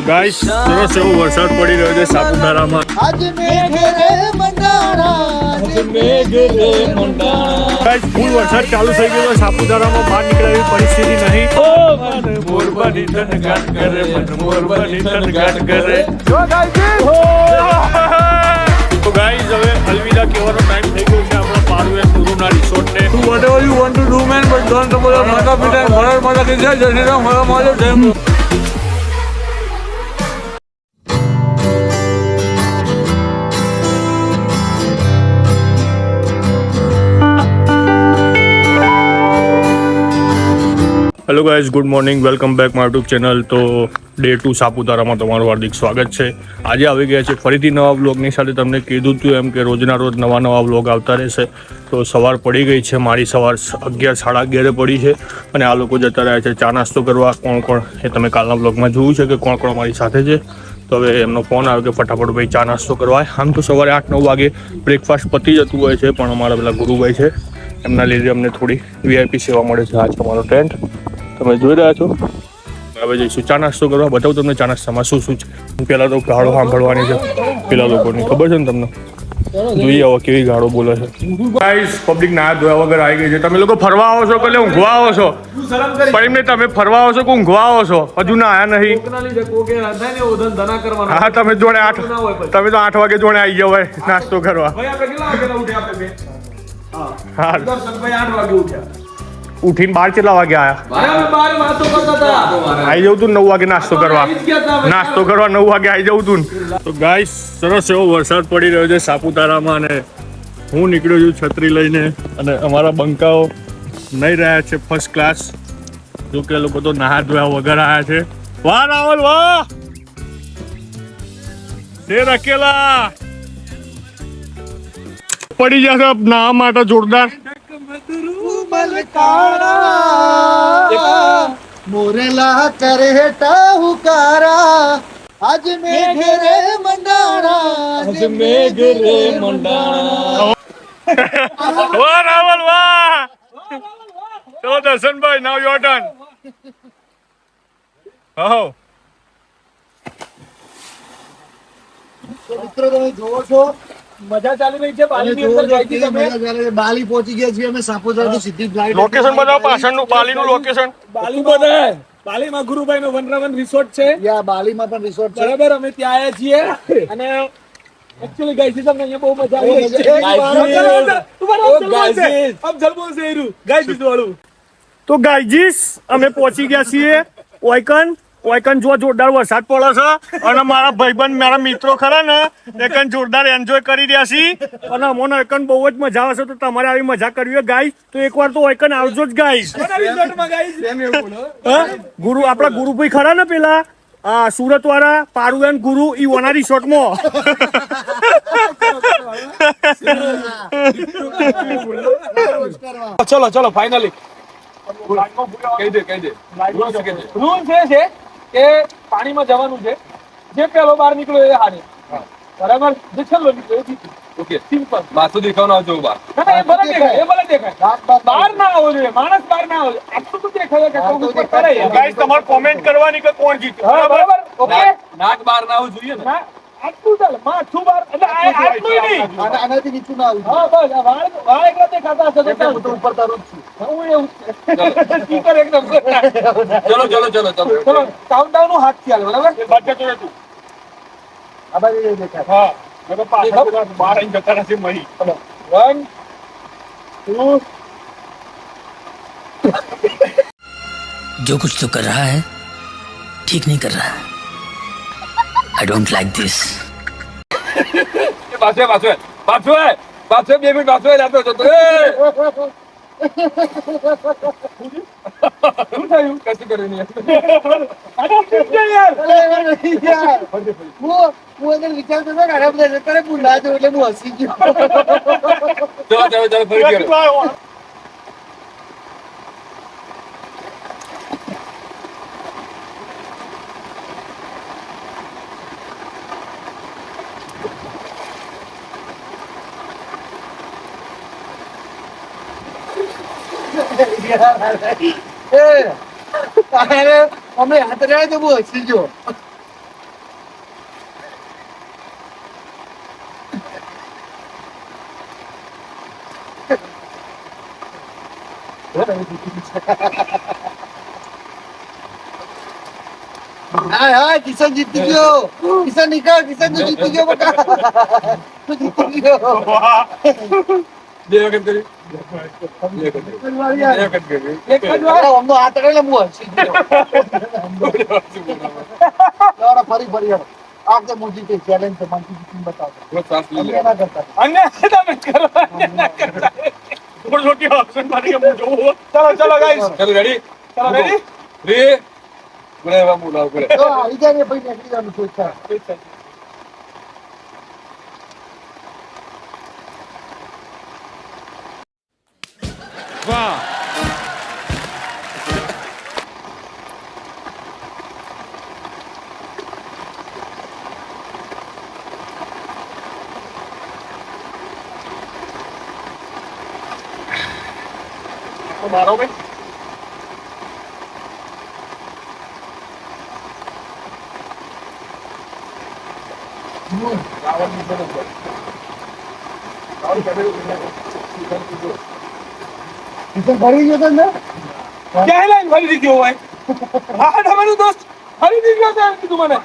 Guys સરસ એવો વરસાદ પડી રહ્યો છે સાપુતારામાં. ગાઈસ ફૂલ વરસાદ ચાલુ થઈ ગયો છે સાપુતારામાં. બહાર નીકળે એવી પરિસ્થિતિ નહીં. મોરબાની તનગાટ કરે, મોરબાની તનગાટ કરે. તો ગાઈસ હવે અલવિદા કહેવાનો ટાઈમ થઈ ગયો છે આપણા પારુ એન્ડ ગુરુના રિસોર્ટને. Whatever you want to do, man, but don't trouble your mother, Peter, mother, ki jai, Jai Shri Ram, Hara Mahadev, Jai Guru. Hello guys, good morning, welcome back my YouTube channel. તો day 2 સાપુતારામાં તમારું હાર્દિક સ્વાગત છે. આજે આવી ગયા છે ફરીથી નવા વ્લોગની સાથે. તમને કીધું હતું એમ કે રોજના રોજ નવા વ્લોગ આવતા રહેશે. તો સવાર પડી ગઈ છે, મારી સવાર 11 સાડા 11 પડી છે અને આ લોકો જતા રહ્યા છે ચા નાસ્તો કરવા. કોણ એ તમે કાલના વ્લોગમાં જોયું છે કે કોણ મારી સાથે છે. તો હવે એમનો ફોન આવ્યો કે ફટાફટ ભાઈ ચા નાસ્તો કરવા. આમ તો સવારે 8-9 વાગે બ્રેકફાસ્ટ પતી જતું હોય છે, પણ અમારા પેલા ગુરુભાઈ છે એમના લીધે અમને થોડી VIP સેવા મળે છે. આ છે અમારો ટેન્ટ, તમે જોઈ રહ્યા છો. હવે જઈશું ચા નાસ્તો કરવા. બતાવું તમને ચા નાસ્તામાં શું શું છે. પહેલાં તો ગાળો સાંભળવાની છે પેલા લોકોની, ખબર છે ને તમને. જોઈએ હવે કેવી ગાળો બોલે છે. ગાઈસ પબ્લિક ના ધોયા વગર આવી ગઈ છે. તમે લોકો ફરવા આવો છો કે ઊંઘવા આવો છો? પણ એમને તમે ફરવા આવો છો કે ઊંઘવા આવો છો? હજુ ના આયા નહીં. હા તમે જોડે 8 વાગે જોડે આવી જાવ નાસ્તો કરવા. હા ઉઠીને 12 કેટલા વાગે આયા? આવી જવું તું 9 વાગે નાસ્તો કરવા 9 વાગે આવી જવું તું. તો ગાઈસ સરસ એવો વરસાદ પડી રહ્યો છે સાપુતારામાં અને હું નીકળ્યો છું છત્રી લઈને. અને અમારા બંકાઓ નહીં રહ્યા છે ફર્સ્ટ ક્લાસ. જો કે લોકો તો નહા ધોયા વગર આવ્યા છે. વાહ રાવલ વાહ, તે રકેલા પડી જશે નાહવા માટે જોરદાર. મોરેલા કરે હુકારા, આજ મેઘ રે મંડાણા. વાહ રાવલ વાહ. ચલો દર્શનભાઈ, નાવ યોર ટર્ન. હો મિત્રો તમે જોવો છો મજા ચાલી રહી છે. બાલીની અંદર જઈથી તમે બાલી પહોંચી ગયા છીએ અમે. સાપુતારા સીધી ફ્લાઇટ. લોકેશન બતાવો પાછળનું, બાલીનું લોકેશન. બાલી બધાય બાલીમાં ગુરુભાઈ નો વનરાવન રિસોર્ટ છે. યા બાલીમાં પણ રિસોર્ટ છે. બરાબર, અમે ત્યાં આવ્યા છીએ અને એકચ્યુઅલી ગાઈસ તમને અહીંયા બહુ મજા આવી રહી છે. તો ગાઈજીસ અમે પહોંચી ગયા છીએ ઓયકન જો જોરદાર વરસાદ પડે છે અને મારા ભાઈબંધ મારા મિત્રો ખરા ને એકન જોરદાર એન્જોય કરી રહ્યા છીએ અને અમને એકન બહુ જ મજા આવે છે. તો તમારે આવી મજા કરવી હોય ગાઈસ તો એકવાર તો ઓયકન આવજો જ ગાઈસ. ગુરુ આપણા ગુરુભાઈ ખરા ને પેલા સુરત વાળા પારુ એન્ડ ગુરુ ઈ ઓના રિસોર્ટમાં. ચલો ફાઇનલી કહી દે રૂલ છે કે પાણીમાં જવાનું છે. જે પેલો બહાર નીકળ્યો એ હારે, બરાબર. જે છેલ્લો નીકળ્યો એ જીત્યો. Okay, simple. માથું દેખાવ જો બહાર એ ભલે દેખાય. બહાર ના આવો જોઈએ, માણસ બહાર ના આવો જોઈએ. આટલું તો દેખાય કે કોણ ઉપર કરે. ગાઈસ તમારે કોમેન્ટ કરવાની કે કોણ જીત્યું. હા બરાબર. ઓકે, નાક બહાર ના આવવું જોઈએ ને. આટલું ચાલે. માથું બહાર એટલે આટલું નહીં. આનાથી નીચું ના આવું. હા બસ, વાળ એકલા દેખાતા હશે તો હું તો ઉપર તારું જ છું. હું એવું સ્પીકર એકદમ ચલો કાઉન્ટડાઉન નું હાથ ખ્યાલ, બરાબર. આ બાજુ એ દેખાય. હા મેં તો પાછળ બહાર આવીને જતા નથી મહી. 1 2 जो कुछ तो कर रहा है ठीक नहीं कर रहा है. I don't like this. પાછો 2 મિનિટ પાછો લાતો હતો. શું થયું? કશું કર્યું નહીં. હું અંદર વિચારતો હતો ને બધા કરે ભૂલા છો એટલે હું હસી ગયો. ચલો ફરી ગયો. અમે હાથ રહ્યા તો બહુ હસી ગયો. હાય હાય કિશન જીતી ગયો. કિશન નીકળ, કિશન તો જીતી ગયો બકા. તું જીતી ગયો. બે વખત કરી એક જ વાર અમનો હાથ અડે એટલે હું હસી ગયો. લાવડો ફરી ફરી હેડો. આ વખતે હું જીતી ચેલેન્જ છે મને જીતીને બતાવો. થોડો શ્વાસ લઈ અમે લે ના કરતા. અને તમે કરો અને ના કરતા. થોડી છોટી ઓપ્શન મારી કે હું જોઉં ચલો ચલો ગાઈસ ચાલો રેડી ચલો રેડી રે બોલે એવા બોલાવ કરે તો આવી જાય ને ભાઈ નીકળી જવાનું છે ઈચ્છા. મારો ભાઈ કિશન ભરી ગયો તો ને ક્યાં લાઈન ફરી દીધી હોય હા તમારું દોસ્ત ફરી દીધી ગયો છે કીધું મને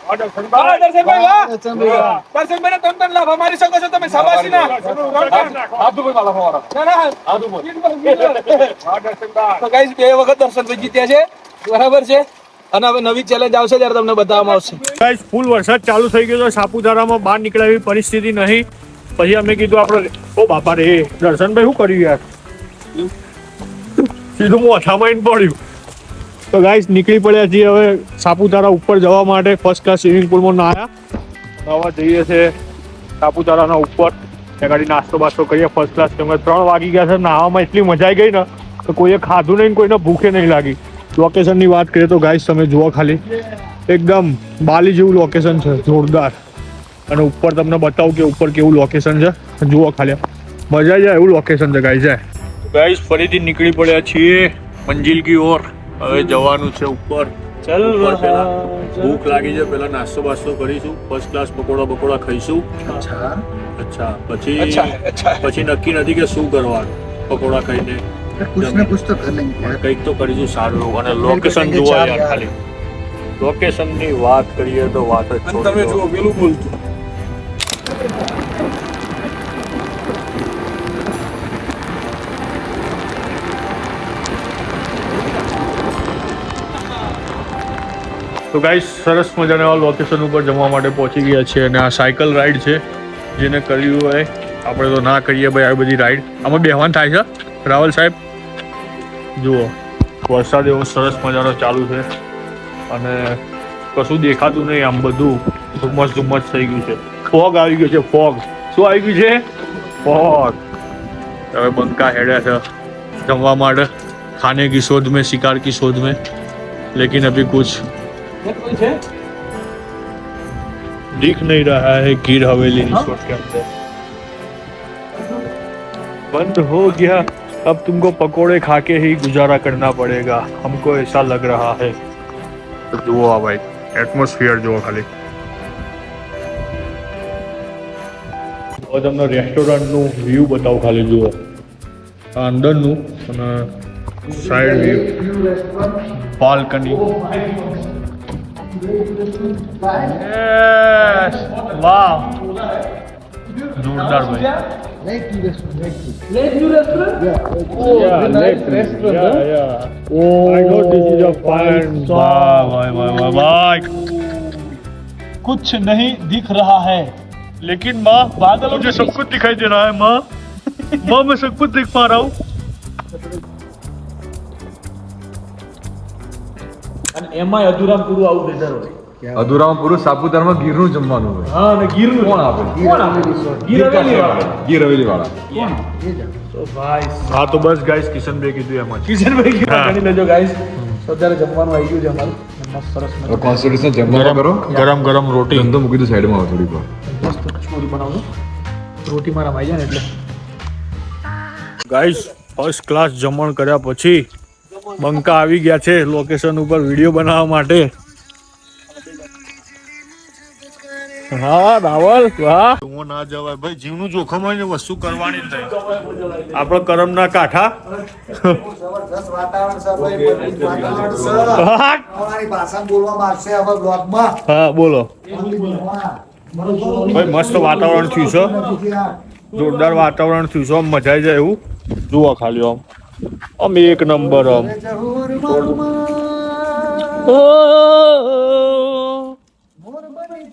વાહ, દર્શનભાઈ વાહ દર્શનભાઈ ને તમ લાભ મારી શકો છો તમે શાબાશી ના હાથ ઉપર માલા ફવારા ના ના હાથ ઉપર તો ગાઈસ બે વખત દર્શનભાઈ જીત્યા છે બરાબર છે અને હવે નવી ચેલેન્જ આવશે ત્યારે તમને બતાવવામાં આવશે ગાઈસ ફૂલ વરસાદ ચાલુ થઈ ગયો તો સાપુતારામાં બહાર નીકળ્યા એવી પરિસ્થિતિ નહીં. પછી અમે કીધું આપણે ઓ બાપા રે દર્શનભાઈ શું કર્યું યાર સીધું હું અથામાં પડ્યું. તો ગાઈસ નીકળી પડ્યા છીએ હવે સાપુતારા ઉપર જવા માટે. ફર્સ્ટ ક્લાસ સ્વિમિંગ પુલમાં નાહ્યા હવે જઈએ છે સાપુતારાના ઉપર. ત્યાં ગાડી નાસ્તો બાસ્તો કરીએ ફર્સ્ટ ક્લાસ. કેમ કે 3 વાગી ગયા છે. નાહવામાં એટલી મજા આવી ગઈ ને તો કોઈએ ખાધું નહીં, કોઈને ભૂખે નહીં લાગી. લોકેશનની વાત કરીએ તો ગાઈસ તમે જુઓ ખાલી એકદમ બાલી જેવું લોકેશન છે, જોરદાર. અને ઉપર તમને બતાવું કે ઉપર કેવું લોકેશન છે. જુઓ ખાલી મજા આવી જાય એવું લોકેશન છે ગાઈસ. ગાઈસ ફરીથી નીકળી પડ્યા છીએ મંજિલ કી ઓર. હવે જવાનું છે ઉપર. ચાલ ભૂખ લાગી છે, પેલા નાસ્તો બાસ્તો કરીશું. ફર્સ્ટ ક્લાસ પકોડા ખાઈશું. અચ્છા પછી નક્કી નથી કે શું કરવાનું. પકોડા ખાઈને कुछ ना कुछ तो कर लेंगे. કંઈક તો કરીશું સારું. અને લોકેશન જુઓ યાર ખાલી. લોકેશન ની વાત કરીએ તો વાત જ તમે છોડી દો. જુઓ પેલું બોલતું તો ગાઈસ સરસ મજાના લોકેશન ઉપર જમવા માટે પહોંચી ગયા છે. અને આ સાયકલ રાઈડ છે. જેને કર્યું હોય આપણે તો ના કરીએ ભાઈ આવી બધી રાઈડ. આમાં બેહવાન થાય છે રાવલ સાહેબ. જુઓ વરસાદ એવો સરસ મજાનો ચાલુ છે અને કશું દેખાતું નહીં. આમ બધું ધુમ્મસ થઈ ગયું છે. ફોગ આવી ગયો છે. ફોગ શું આવી ગયું છે? ફોગ. હવે બંકા હેડ્યા છે જમવા માટે. ખાને કી શોધ में, शिकार की शोध में, लेकिन अभी कुछ दिख नहीं रहा है. गिर हवेली रिसोर्ट के अंदर बंद हो गया. अब तुमको पकोड़े खा के ही गुजारा करना पड़ेगा, हमको ऐसा लग रहा है. तो જુઓ આ ભાઈ એટમોસ્ફિયર જુઓ ખાલી. હવે તમને રેસ્ટોરન્ટનું વ્યૂ બતાવું ખાલી. જુઓ આ અંદરનું અને સાઈડ વ્યૂ, બાલ્કની. વાહ જોરદાર ભાઈ. Lake view restaurant. Yeah, lake restaurant. Yeah. Oh, I know this is a fine. Bye. कुछ नहीं दिख रहा है लेकिन माँ बादल मुझे सब कुछ दिखाई दे रहा है. माँ मैं सब कुछ देख पा रहा हूँ. અને એમાં અધૂરામ પૂરું આવું વેધર હોય. અધૂરામાં પૂરું સાપુતારામાં ગીરનું જમવાનું હોય. હા અને ગીરનું કોણ આપે? કોણ આપે? ગીર હવેલી વાળા. ગીર હવેલી વાળા. તો ભાઈ હા તો બસ ગાઈસ કિશનભાઈ કીધું એમ જ. કિશનભાઈ કીધું હા. ગણી લેજો ગાઈસ. તો અત્યારે જમવાનું આવી ગયું છે અમારું. મસ્ત સરસ મજાનું. કોન્સ્ટિટ્યુશન જમવાનું કરો. ગરમ રોટી. ધંધો મૂકી દો સાઈડમાં થોડી વાર. મસ્ત ચોરી બનાવજો. રોટી મારા આવી જાય ને એટલે. ગાઈસ ફર્સ્ટ ક્લાસ જમણ કર્યા પછી બંકા આવી ગયા છે લોકેશન ઉપર વિડીયો બનાવવા માટે. હા રાવલ વાહ ના જવાય ભાઈ, જીવનું જોખમ હોય ને વસ્તુ કરવાની જ નહીં. આપણો કરમના કાંઠા. જબરદસ્ત વાતાવરણ છે ભાઈ, મજબૂત વાતાવરણ છે. અમારી ભાષામાં બોલવામાં આવશે હવે બ્લોગમાં. હા બોલો ભાઈ ભાઈ મસ્ત વાતાવરણ થયું છે, જોરદાર વાતાવરણ થયું છે, આમ મજા આવી જાય એવું. જુઓ ખાલી આમ એક નંબર આમ.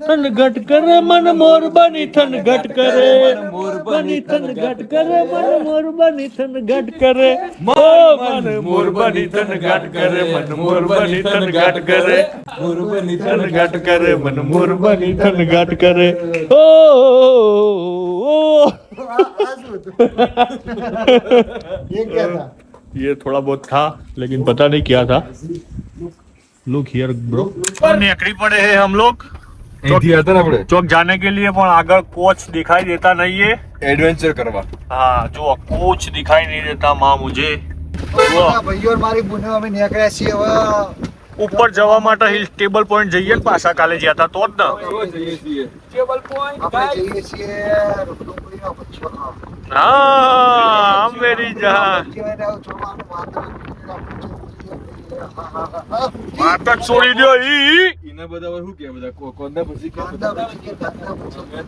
થનગટ કરે મન મોર બની થનગટ કરે બની થનગટ કરે મન મોર બની થનગટ કરે મન મોર બની થનગટ કરે મન મોર બની થનગટ કરે થનગટ કરે મન મોર બની થનગટ કરે ओ ये क्या था? ये थोड़ा बहुत था लेकिन पता नहीं क्या था. Look here bro. निकली पड़े हैं हम लोग चौक जाने के लिए, પણ આગળ કોચ दिखाई देता नहीं है. एडवेंचर करवा. हाँ जो कोच दिखाई नहीं देता माँ मुझे. ભાઈઓ મારી બુને અમે નીકળ્યા છીએ હવે. ઉપર જવા માટે હિલ સ્ટેબલ પોઈન્ટ જઈએ ને પાછા કાલે ગયા હતા તો જ ને. ટેબલ પોઈન્ટ આપણે જઈએ છીએ ડુંગળીનો ભજીયો ખાવા. હા મેરી જાન કહેવાય ને, જોવાનું વાતાવરણ. વાત જ છોડી દો ઈ. ઇના બધા શું કે બધા કોંદા પછી કે કાંદા ભજીયા, કાંદા ભજીયા.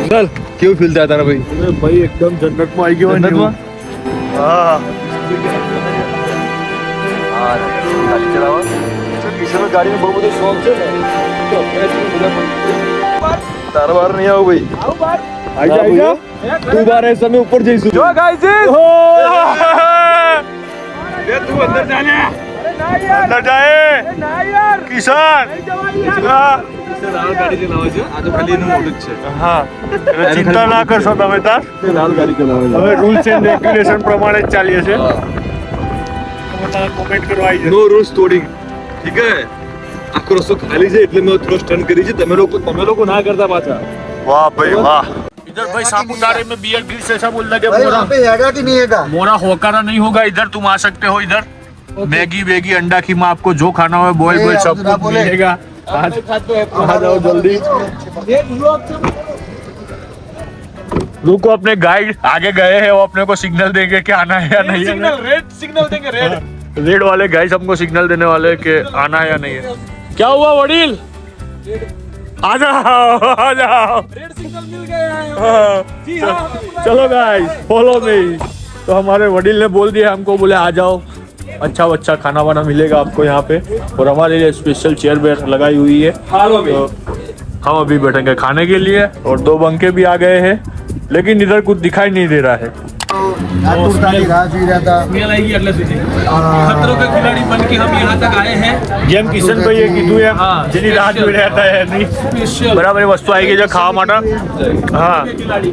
चल क्यों फील था भाई? ભાઈ એકદમ જન્નતમાં આવી ગયો. જન્નતમાં? હા ગાડી ચલાવવા કિશોર ગાડીનો બહુ બધો શોખ છે ને, તો તારો વાર નહીં આવું ભાઈ. આવું બાર આવી જા તું બાર ऐसे में ऊपर जईશું. જો ગાઈસ એ તું અંદર જા ને. અરે ના યાર, અંદર જાય અરે ના યાર, કિશન. નહીં જવાય યાર. હા લાલ ગાડી ચલાવે છે, આ તો ખાલી એનું મોડું જ છે. હા એટલે ચિંતા ના કરશો તમે તાર. લાલ ગાડી ચલાવે હવે રૂલ્સ એન્ડ રેગ્યુલેશન પ્રમાણે જ ચાલીએ છે. કોમેન્ટ કરવા આવી નો રૂલ્સ તોડી. ઠીક હે, આખો રસ્તો ખાલી છે એટલે મેં થોડો સ્ટન કરી છે. તમે લોકો ના કરતા પાછા. वाह भाई वाह. इधर भाई सापुतारे में बियर ग्रिल्स ऐसा बोल लगे भाई मोरा वहाँ पे हैगा कि नहीं हैगा? मोरा होकारा नहीं होगा इधर. तुम आ सकते हो इधर. मैगी वेगी अंडा खीमा आपको जो खाना हो बॉयल बॉयल सब ना कुछ बोले। मिलेगा. आ जाओ जल्दी. એક બ્લોક છે. रुको अपने गाइड आगे गए हैं, वो अपने को सिग्नल देंगे कि आना है या नहीं सिग्नल, है. रेड सिग्नल देंगे, रेड. रेड वाले गाइस हमको सिग्नल देने वाले हैं कि आना है या नहीं है. क्या हुआ वडील? आ जाओ आ जाओ. रेड सिग्नल मिल गया है. हाँ. जी हाँ. चलो गाइस फॉलो मी. तो हमारे वडील ने बोल दिया हमको, बोले आ जाओ, अच्छा खाना वाना मिलेगा आपको यहाँ पे. और हमारे लिए स्पेशल चेयर बेयर लगाई हुई है. तो हम अभी बैठेंगे खाने के लिए. और 2 बंके भी आ गए हैं लेकिन इधर कुछ दिखाई नहीं दे रहा है. आतुरताથી રાહ જોઈ રહ્યા હતા. स्मेल आएगी अगले સુધી. खतरों के खिलाड़ी बन के हम यहाँ तक आए हैं. જેમ કિશનભાઈએ કીધું એમ હા, જેની રાહ જોઈ રહ્યા હતા એની स्पेशल બરાબર એ વસ્તુ આવી ગઈ છે ખાવા માટે. હા खिलाड़ी.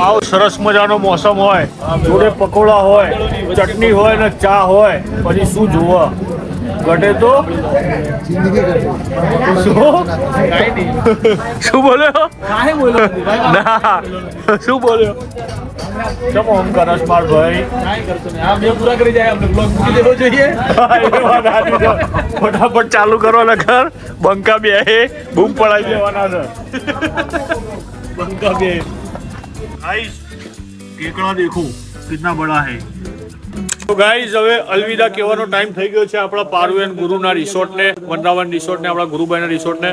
આવો સરસ મજાનો મોસમ હોય, જોડે પકોડા હોય, ચટણી હોય ને ચા હોય, પછી શું જોવા ઘટે તો જિંદગી કરજો. શું બોલ્યો? काहे बोलो ના શું બોલ્યો? ચમો આમ કરસ માર ભાઈ. काहे करतो नहीं. आप ये पूरा કરી જાય આપણે બ્લોગ મૂકી દેવો જોઈએ. એ વાત સાચી છે. ફટાફટ ચાલુ કરો નકર બંકા બે બૂમ પડાવી દેવાના છે. બંકા બે गाइस केकड़ा देखो कितना बड़ा है. તો ગાઈઝ હવે અલવિદા કહેવાનો ટાઈમ થઈ ગયો છે આપણા પારુએન ગુરુના રિસોર્ટને, વનરાવન રિસોર્ટને, આપણા ગુરુભાઈના રિસોર્ટને.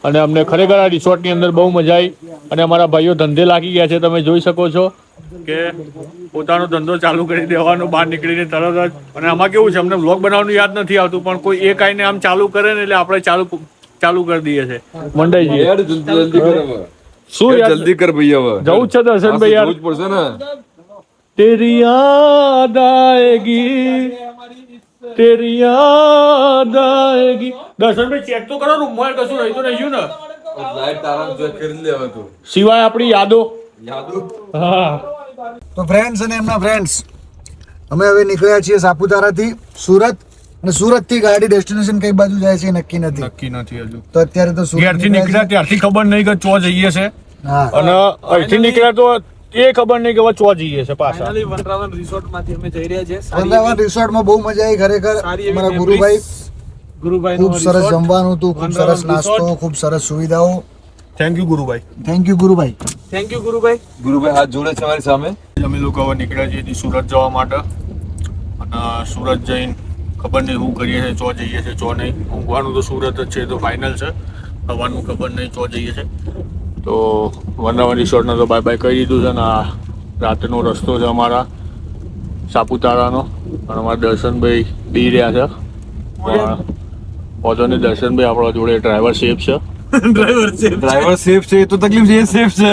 અને અમને ખરેખર આ રિસોર્ટની અંદર બહુ મજા આવી. અને અમારા ભાઈઓ ધંધે લાગી ગયા છે. તમે જોઈ શકો છો કે પોતાનો ધંધો ચાલુ કરી દેવાનો બહાર નીકળીને તરત જ. અને આમાં કેવું છે, અમને વ્લોગ બનાવવાનું યાદ નથી આવતું, પણ કોઈ એક આઈને આમ ચાલુ કરે ને એટલે આપણે ચાલુ કરી દઈએ છે. મંડાઈ યાર જલ્દી કર હવે. શું યાર જલ્દી કર ભૈયા હવે. જવું જ છે દર્શનભાઈ યાર. જવું જ પડશે ને. तेरी याद आएगी, तेरी याद आएगी. દર્શનભાઈ ચેક તો કરો રૂમમાં કશું રહી તો નહીં ને. લાઈટ આરામ ચેક કરી લે હવે તું. સિવાય આપણી યાદો. યાદો હા તો ફ્રેન્ડ્સ અને એમના ફ્રેન્ડ્સ અમે હવે નીકળ્યા છીએ સાપુતારાથી સુરત, અને સુરતથી ગાડી ડેસ્ટિનેશન કઈ બાજુ જાય છે એ નક્કી નથી. નક્કી નથી હજુ. તો અત્યારે તો સુરત ઘેરથી નીકળ્યા ત્યારથી ખબર નહીં કે ચો જઈએ છે, હા, અને અહીંથી નીકળ્યા તો એ ખબર નહીં કે હવે ચો જઈએ છે પાછા. ફાઇનલી વનરાવન રિસોર્ટમાંથી અમે જઈ રહ્યા છીએ. વૃંદાવન રિસોર્ટમાં બહુ મજા આવી ખરેખર. સારી એવી અમારા memories. ગુરુભાઈ ખૂબ સરસ જમવાનું હતું, ખૂબ સરસ નાસ્તો, ખૂબ સરસ સુવિધાઓ. Thank you Gurubhai. Thank you Gurubhai. Thank you Gurubhai. Gurubhai હાથ જોડે છે મારી સામે. અમે લોકો હવે નીકળ્યા છીએ સુરત જવા માટે, અને સુરત જઈને ખબર નહીં શું કરીએ છીએ, ચો જઈએ છીએ ચો નહીં. ઊંઘવાનું તો સુરત જ છે તો ફાઇનલ છે, હવાનું ખબર નહીં ચો જઈએ છે. તો વનરાવન રિસોર્ટનો તો બાય બાય કહી દીધું છે, ને આ રાતનો રસ્તો છે અમારા સાપુતારાનો, અને અમારા દર્શનભાઈ બી રહ્યા છે. ઓછો ને દર્શનભાઈ આપણા જોડે ડ્રાઈવર સેફ છે. ડ્રાઈવર સેફ છે, એ તો તકલીફ છે, એ સેફ છે.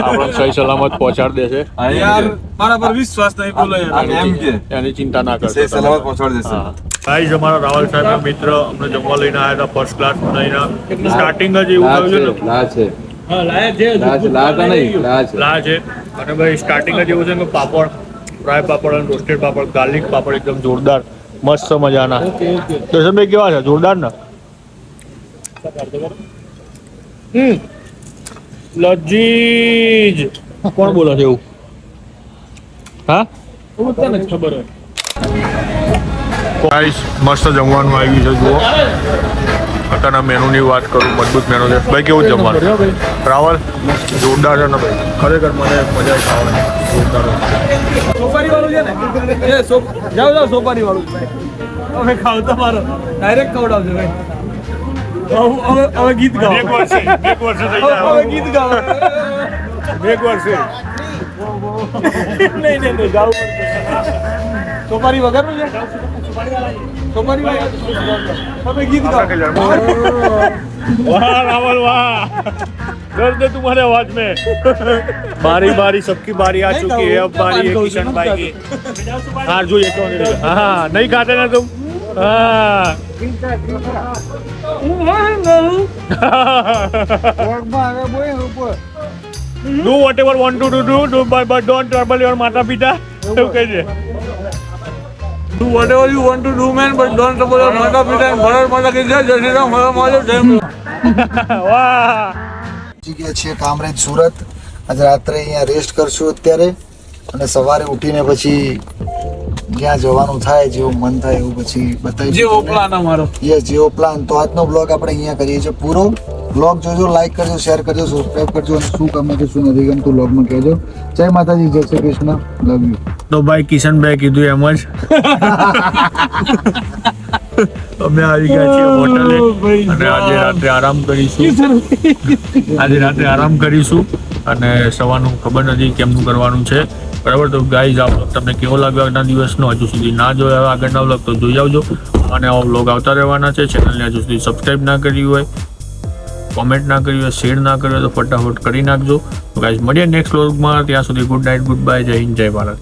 આપણે સહી સલામત પહોંચાડી દેશે. યાર મારા પર વિશ્વાસ નહીં, બોલો યાર. એમ કે એની ચિંતા ના સહી કરશો. સલામત પહોંચાડી દેશે. ગાઈઝ, અમારા રાવલ સાહેબના મિત્ર અમને જમવા લઈને આવ્યા હતા, ફર્સ્ટ ક્લાસ લઈને. સ્ટાર્ટિંગ જ એવું થયું છે ને, લા છે. હા લાયા છે. લા તો નહીં, લા છે. લા છે. અને ભાઈ સ્ટાર્ટિંગ જ એવું છે કે પાપડ, ફ્રાય પાપડ અને રોસ્ટેડ પાપડ, ગાર્લિક પાપડ એકદમ જોરદાર, મસ્ત મજાના. દર્શનભાઈ કેવા છે? જોરદાર ને? લજીજ. કોણ બોલે છે એવું? હા, તને જ ખબર હોય. ગાઈસ, મસ્ત જમવાનું આવી છે. જુઓ, અત્યારના મેનુની વાત કરું, મજબૂત મેનુ છે. ભાઈ કેવું જમવાનું? રાવલ જોરદાર છે ને ભાઈ, ખરેખર મને મજા આવી ખાવાની. જોરદાર. સોપારી વાળું છે ને, એ જાઓ સોપારી વાળું. હવે ખાવ તમારો ડાયરેક્ટ ખવડાવજો ભાઈ. હવે ગીત ગાઓ. એક વર્ષે હવે ગીત ગાઓ. નહીં ગાવું સોપારી વગરનું છે. સોપારી વાળા તમે ગીત ગાઓ. वाह रावल वाह, दर्द तुम्हारे आवाज में. बारी बारी सबकी बारी आ चुकी है, अब बारी है किशन भाई की. हार जो ये कौन? हाँ, नहीं खाते ना तुम? हाँ. Do whatever want to do, but don't trouble your માતા પિતા. એવું કહે છે. Do whatever you want to do, man, but don't trouble your mother, Peter, and Bharat Mata ki jai, Jai Shri Ram, Har Har Mahadev. વાહ. પહોંચી ગયા છીએ કામરેજ સુરત. આજે રાત્રે અહીંયા રેસ્ટ કરશું અત્યારે, અને સવારે ઉઠીને પછી જ્યાં જવાનું થાય, જેવું મન થાય એવું પછી બતાવી. જેવો પ્લાન અમારો. યસ, જેવો પ્લાન. તો આજનો બ્લોગ આપણે અહીંયા કરીએ છીએ પૂરો. બ્લોગ જોજો, લાઈક કરજો, શેર કરજો, સબસ્ક્રાઇબ કરજો, અને શું ગમે છે શું નથી ગમતું બ્લોગમાં કહેજો. જય માતાજી, જય શ્રી કૃષ્ણ, લવ યુ. તો ભાઈ કિશનભાઈ કીધું એમ જ અમે આવી ગયા છીએ હોટલે, અને આજે રાત્રે આરામ કરીશું. આજે રાત્રે આરામ કરીશું, અને સવારનું ખબર નથી કેમનું કરવાનું છે. બરાબર. તો ગાઈઝ, આ વ્લોગ તમને કેવો લાગ્યો આજના દિવસનો? હજુ સુધી ના જોયો આગળના વ્લોગ તો જોઈ આવજો, અને આવા વ્લોગ આવતા રહેવાના છે. ચેનલને હજુ સુધી સબસ્ક્રાઈબ ના કરી હોય, કોમેન્ટ ના કરી હોય, શેર ના કર્યો તો ફટાફટ કરી નાખજો. તો ગાઈઝ, મળીએ નેક્સ્ટ વ્લોગમાં. ત્યાં સુધી ગુડ નાઇટ, ગુડ બાય, જય હિન્દ, જય ભારત.